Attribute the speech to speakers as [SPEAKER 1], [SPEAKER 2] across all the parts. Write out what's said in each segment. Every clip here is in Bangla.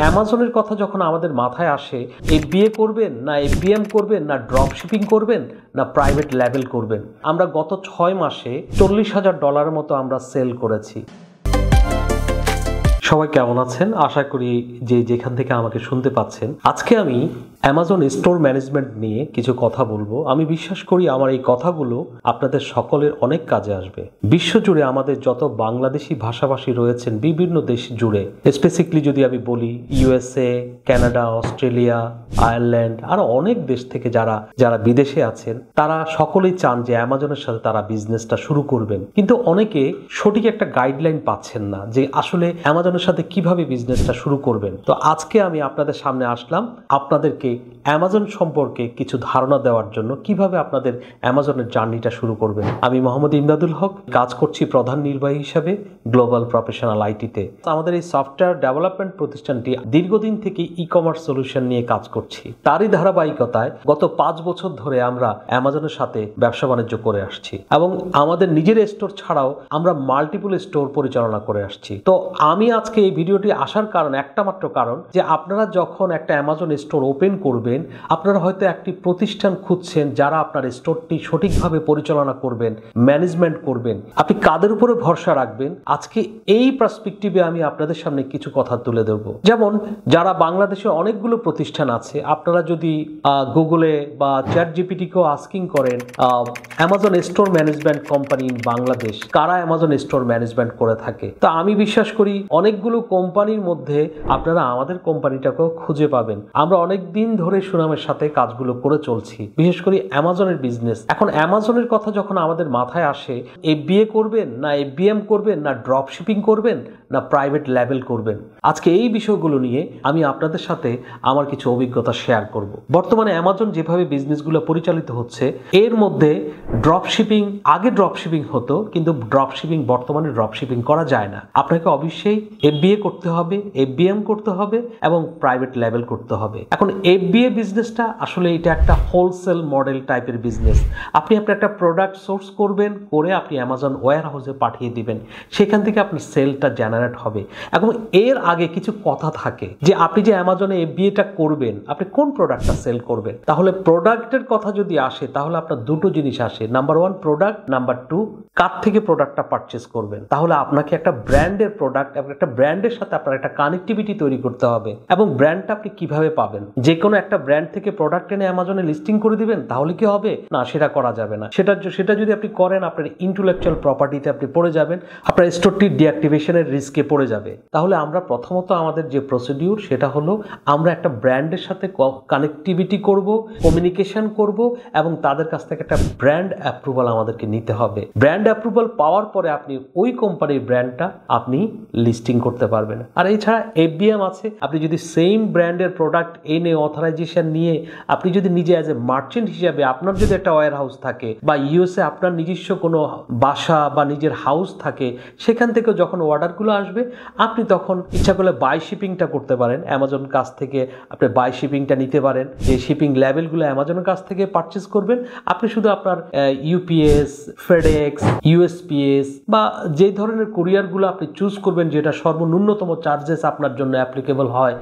[SPEAKER 1] অ্যামাজনের কথা যখন আমাদের মাথায় আসে, এফবিএ করবেন না এফবিএম করবেন না ড্রপ শিপিং করবেন না প্রাইভেট লেবেল করবেন। আমরা গত 6 মাসে $40,000 মতো আমরা সেল করেছি। সবাই কেমন আছেন? আশা করি যে যেখান থেকে আমাকে শুনতে পাচ্ছেন। আজকে আমি অ্যামাজন স্টোর ম্যানেজমেন্ট নিয়ে কিছু কথা বলবো। আমি বিশ্বাস করি আমার এই কথাগুলো আপনাদের সকলের অনেক কাজে আসবে। বিশ্বজুড়ে আমাদের যত বাংলাদেশি ভাষাভাষী রয়েছেন বিভিন্ন দেশ জুড়ে, স্পেসিফিকলি যদি আমি বলি ইউএসএ, কানাডা, অস্ট্রেলিয়া, আয়ারল্যান্ড আরো অনেক দেশ থেকে যারা বিদেশে আছেন, তারা সকলেই চান যে অ্যামাজনের সাথে তারা বিজনেসটা শুরু করবেন, কিন্তু অনেকে সঠিক একটা গাইডলাইন পাচ্ছেন না যে আসলে অ্যামাজনের সাথে কিভাবে বিজনেসটা শুরু করবেন। তো আজকে আমি আপনাদের সামনে আসলাম আপনাদেরকে অ্যামাজন সম্পর্কে কিছু ধারণা দেওয়ার জন্য, কিভাবে আপনাদের অ্যামাজনের জার্নিটা শুরু করবেন। আমি মোহাম্মদ ইমদাদুল হক, কাজ করছি প্রধান নির্বাহী হিসাবে গ্লোবাল প্রফেশনাল আইটিতে। আমাদের এই সফটওয়্যার ডেভেলপমেন্ট প্রতিষ্ঠানটি দীর্ঘদিন থেকে ই কমার্স সলিউশন নিয়ে কাজ করছি। তারই ধারাবাহিকতায় গত 5 বছর ধরে আমরা অ্যামাজনের সাথে ব্যবসা বাণিজ্য করে আসছি এবং আমাদের নিজের স্টোর ছাড়াও আমরা মাল্টিপল স্টোর পরিচালনা করে আসছি। তো আমি আজকে এই ভিডিওটি আসার কারণ, একটা মাত্র কারণ, যে আপনারা যখন একটা অ্যামাজন স্টোর ওপেন করবেন, আপনারা হয়তো একটি প্রতিষ্ঠান খুঁজছেন যারা আপনার স্টোরটি সঠিকভাবে পরিচালনা করবেন, ম্যানেজমেন্ট করবেন। আপনি কাদের উপরে ভরসা রাখবেন? আজকে এই পার্সপেক্টিভে আমি আপনাদের সামনে কিছু কথা তুলে ধরব। যেমন যারা বাংলাদেশে অনেকগুলো প্রতিষ্ঠান আছে, আপনারা যদি গুগলে বা চ্যাট জিপিটিকেও আস্কিং করেন Amazon store management company in Bangladesh, কারা অ্যামাজন স্টোর ম্যানেজমেন্ট করে থাকে, তো আমি বিশ্বাস করি অনেকগুলো কোম্পানির মধ্যে আপনারা আমাদের কোম্পানিটাকেও খুঁজে পাবেন। আমরা অনেক দিন ধরে সুনামের সাথে কাজগুলো করে চলছি, বিশেষ করে অ্যামাজনের বিজনেস। এখন অ্যামাজনের কথা যখন আমাদের মাথায় আসে, এফবিএ করবেন না এফবিএম করবেন না ড্রপ শিপিং করবেন না প্রাইভেট লেবেল করবেন। আজকে এই বিষয়গুলো নিয়ে আমি আপনাদের সাথে আমার কিছু অভিজ্ঞতা শেয়ার করব। বর্তমানে অ্যামাজন যেভাবে বিজনেসগুলো পরিচালিত হচ্ছে, এর মধ্যে ড্রপ শিপিং, আগে ড্রপ শিপিং হতো, কিন্তু ড্রপ শিপিং বর্তমানে ড্রপ শিপিং করা যায় না। আপনাকে অবশ্যই এফবিএ করতে হবে, এফবিএম করতে হবে এবং প্রাইভেট লেবেল করতে হবে। এখন এফবিএ বিজনেসটা আসলে এটা একটা হোলসেল মডেল টাইপের বিজনেস। আপনি আপনার একটা প্রোডাক্ট সোর্স করবেন, করে আপনি অ্যামাজন ওয়্যার হাউসে পাঠিয়ে দিবেন, সেখান থেকে আপনার সেলটা জেনারেট হবে। এবং এর আগে কিছু কথা থাকে যে আপনি যে অ্যামাজনে এফবিএটা করবেন, আপনি কোন প্রোডাক্টটা সেল করবেন। তাহলে প্রোডাক্টের কথা যদি আসে, তাহলে আপনার দুটো জিনিস আসে, নাম্বার 1 প্রোডাক্ট, নাম্বার 2 কার থেকে প্রোডাক্টটা পারচেস করবেন। তাহলে আপনাকে একটা ব্র্যান্ডের প্রোডাক্ট এবং একটা ব্র্যান্ডের সাথে আপনার একটা কানেক্টিভিটি তৈরি করতে হবে। এবং ব্র্যান্ডটা আপনি কিভাবে পাবেন? যে কোনো একটা ব্র্যান্ড থেকে প্রোডাক্ট এনে অ্যামাজনে লিস্টিং করে দিবেন, তাহলে কি হবে? না, সেটা করা যাবে না। সেটা যদি আপনি করেন, আপনার ইন্টেলেকচুয়াল প্রপার্টিতে আপনি পড়ে যাবেন, আপনার স্টোরটি ডিঅ্যাক্টিভেশনের রিস্কে পড়ে যাবে। তাহলে আমরা প্রথমত আমাদের যে প্রসিডিউর, সেটা হলো আমরা একটা ব্র্যান্ডের সাথে কানেক্টিভিটি করব, কমিউনিকেশন করব এবং তাদের কাছ থেকে একটা ব্র্যান্ড অ্যাপ্রুভাল আমাদেরকে নিতে হবে। ব্র্যান্ড অ্যাপ্রুভাল পাওয়ার পরে আপনি ওই কোম্পানির ব্র্যান্ডটা আপনি লিস্টিং করতে পারবেন। আর এছাড়া এফবিএম আছে, আপনি যদি সেম ব্র্যান্ডের প্রোডাক্ট এনে অথরাইজেশন নিয়ে আপনি যদি নিজে অ্যাজ এ মার্চেন্ট হিসাবে, আপনার যদি একটা ওয়্যার হাউস থাকে বা ইউএসএ আপনার নিজস্ব কোনো বাসা বা নিজের হাউস থাকে, সেখান থেকে যখন অর্ডারগুলো আসবে আপনি তখন ইচ্ছা করলে বাই শিপিংটা করতে পারেন। অ্যামাজন কাছ থেকে আপনি বাই শিপিংটা নিতে পারেন, যে শিপিং লেভেলগুলো অ্যামাজনের কাছ থেকে পারচেস করবেন, আপনি শুধু আপনার ইউপিএস, ফেডেক্স, ইউএসপিএস বা যে ধরনের কুরিয়ারগুলো আপনি চুজ করবেন, যেটা সর্বন্যূনতম চার্জেস আপনার জন্য অ্যাপ্লিকেবল হয়,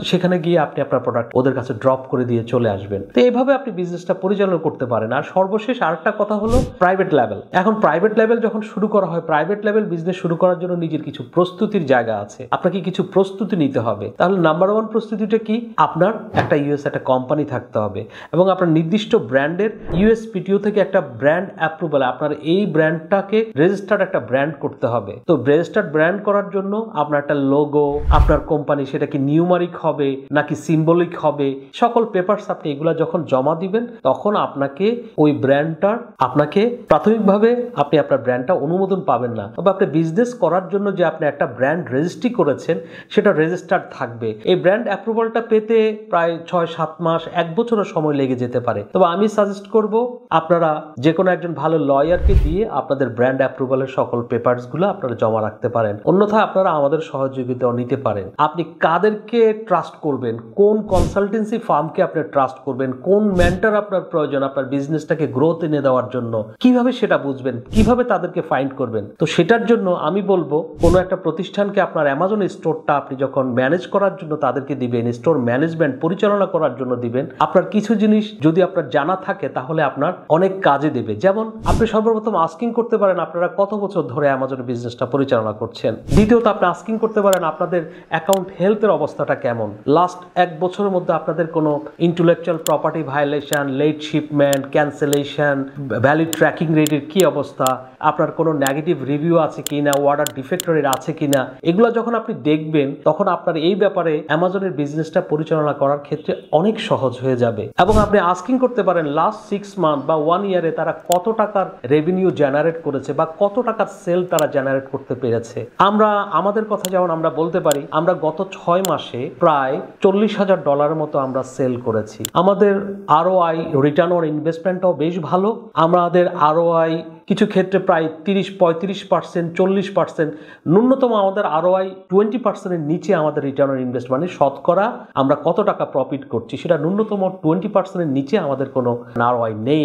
[SPEAKER 1] সেখানে গিয়ে আপনি আপনার প্রোডাক্ট ওদের কাছে ড্রপ করে দিয়ে চলে আসবেন। তো এইভাবে আপনি বিজনেসটা পরিচালনা করতে পারেন। আর সর্বশেষ আরেকটা কথা হলো প্রাইভেট লেভেল। এখন প্রাইভেট লেভেল যখন শুরু করা হয়, প্রাইভেট লেভেল বিজনেস শুরু করার জন্য নিজের কিছু প্রস্তুতির জায়গা আছে, আপনাকে কিছু প্রস্তুতি নিতে হবে। তাহলে নাম্বার 1 প্রস্তুতিটা কি? আপনার একটা ইউএস একটা কোম্পানি থাকতে হবে এবং আপনার নির্দিষ্ট ব্র্যান্ডের ইউএসপিটিও থেকে একটা ব্র্যান্ড অ্যাপ্রুভাল, আপনার এই ব্র্যান্ডটাকে রেজিস্টার্ড একটা ব্র্যান্ড করতে হবে। তো রেজিস্টার্ড ব্র্যান্ড করার জন্য আপনার একটা লোগো, আপনার কোম্পানি সেটা কি নিউমারিক হবে নাকি সিম্বলিক হবে, সকল পেপারস আপনি এগুলা যখন জমা দিবেন, তখন আপনাকে ওই ব্র্যান্ডটার, আপনাকে প্রাথমিকভাবে আপনি আপনার ব্র্যান্ডটা অনুমোদন পাবেন না, তবে আপনি বিজনেস করার জন্য যে আপনি একটা ব্র্যান্ড রেজিস্ট্রি করেছেন সেটা রেজিস্টার্ড থাকবে। এই ব্র্যান্ড অ্যাপ্রুভালটা পেতে প্রায় 6-7 মাস, 1 বছরও সময় লেগে যেতে পারে। তবে আমি সাজেস্ট করব আপনারা যে কোনো একজন ভালো লয়ারকে দিয়ে আপনাদের ব্র্যান্ড অ্যাপ্রুভালের সকল পেপারসগুলো আপনারা জমা রাখতে পারেন। অন্যথায় আপনারা আমাদের সহযোগিতাও নিতে পারেন। আপনি কাদেরকে ট্রাস্ট করবেন, কোন কনসালটেন্সি কনসালটেন্সি ফার্মকে আপনি ট্রাস্ট করবেন, কোন মেন্টর আপনার প্রয়োজন আপনার বিজনেসটাকে গ্রোথ এনে দেওয়ার জন্য, কিভাবে সেটা বুঝবেন, কিভাবে তাদেরকে ফাইন্ড করবেন। তো সেটার জন্য আমি বলবো কোনো একটা প্রতিষ্ঠানকে আপনার অ্যামাজন স্টোরটা আপনি যখন ম্যানেজ করার জন্য তাদেরকে দিবেন, স্টোর ম্যানেজমেন্ট পরিচালনা করার জন্য দিবেন, আপনার কিছু জিনিস যদি আপনার জানা থাকে তাহলে আপনার অনেক কাজে দেবে। যেমন আপনি সর্বপ্রথম আস্কিং করতে পারেন আপনারা কত বছর ধরে অ্যামাজন বিজনেসটা পরিচালনা করছেন। দ্বিতীয়ত আপনি আস্কিং করতে পারেন আপনাদের অ্যাকাউন্ট হেলথের অবস্থাটা কেমন, লাস্ট 1 বছরের মধ্যে আপনাদের কোনো intellectual property violation, late shipment, cancellation, valid tracking রেটের কি অবস্থা, আপনার কোনো নেগেটিভ রিভিউ আছে কিনা, অর্ডার ডিফেক্ট রেট আছে কিনা, এগুলো যখন আপনি দেখবেন তখন আপনার এই ব্যাপারে অ্যামাজনের বিজনেসটা পরিচালনা করার ক্ষেত্রে অনেক সহজ হয়ে যাবে। এবং আপনি আস্কিং করতে পারেন লাস্ট 6 মান্থ বা 1 ইয়ারে তারা কত টাকার রেভিনিউ জেনারেট করেছে বা কত টাকার সেল তারা জেনারেট করতে পেরেছে। আমরা আমাদের কথা যেমন আমরা বলতে পারি আমরা গত 6 মাসে প্রায় $40,000 মতো আমরা সেল করেছি। আমাদের ROI রিটার্ন অন ইনভেস্টমেন্টটাও বেশ ভালো। আমাদের ROI কিছু ক্ষেত্রে প্রায় 30-35%, 40%, ন্যূনতম আমাদের ROI 20%-এর নিচে আমাদের রিটার্ন অন ইনভেস্ট, মানে শতকরা আমরা কত টাকা প্রফিট করছি সেটা ন্যূনতম 20%-এর নিচে আমাদের কোনো ROI নেই।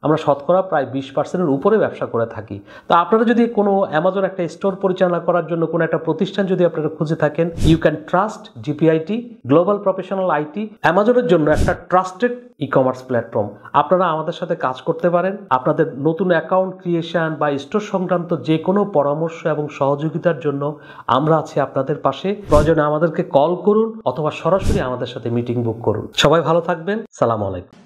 [SPEAKER 1] আমরা শতকরা প্রায় 20%-এর উপরে ব্যবসা করে থাকি। তো আপনারা যদি কোনো অ্যামাজন একটা স্টোর পরিচালনা করার জন্য কোনো একটা প্রতিষ্ঠান যদি আপনারা খুঁজে থাকেন, you can trust GPIT, global professional IT, অ্যামাজনের জন্য একটা ট্রাস্টেড ই-কমার্স প্ল্যাটফর্ম। আপনারা আমাদের সাথে কাজ করতে পারেন। আপনাদের নতুন অ্যাকাউন্ট ক্রিয়েশন বা স্টোর সংক্রান্ত যে কোনো পরামর্শ এবং সহযোগিতার জন্য আমরা আছি আপনাদের পাশে। প্রয়োজনে আমাদেরকে কল করুন অথবা সরাসরি আমাদের সাথে মিটিং বুক করুন। সবাই ভালো থাকবেন। সালাম আলাইকুম।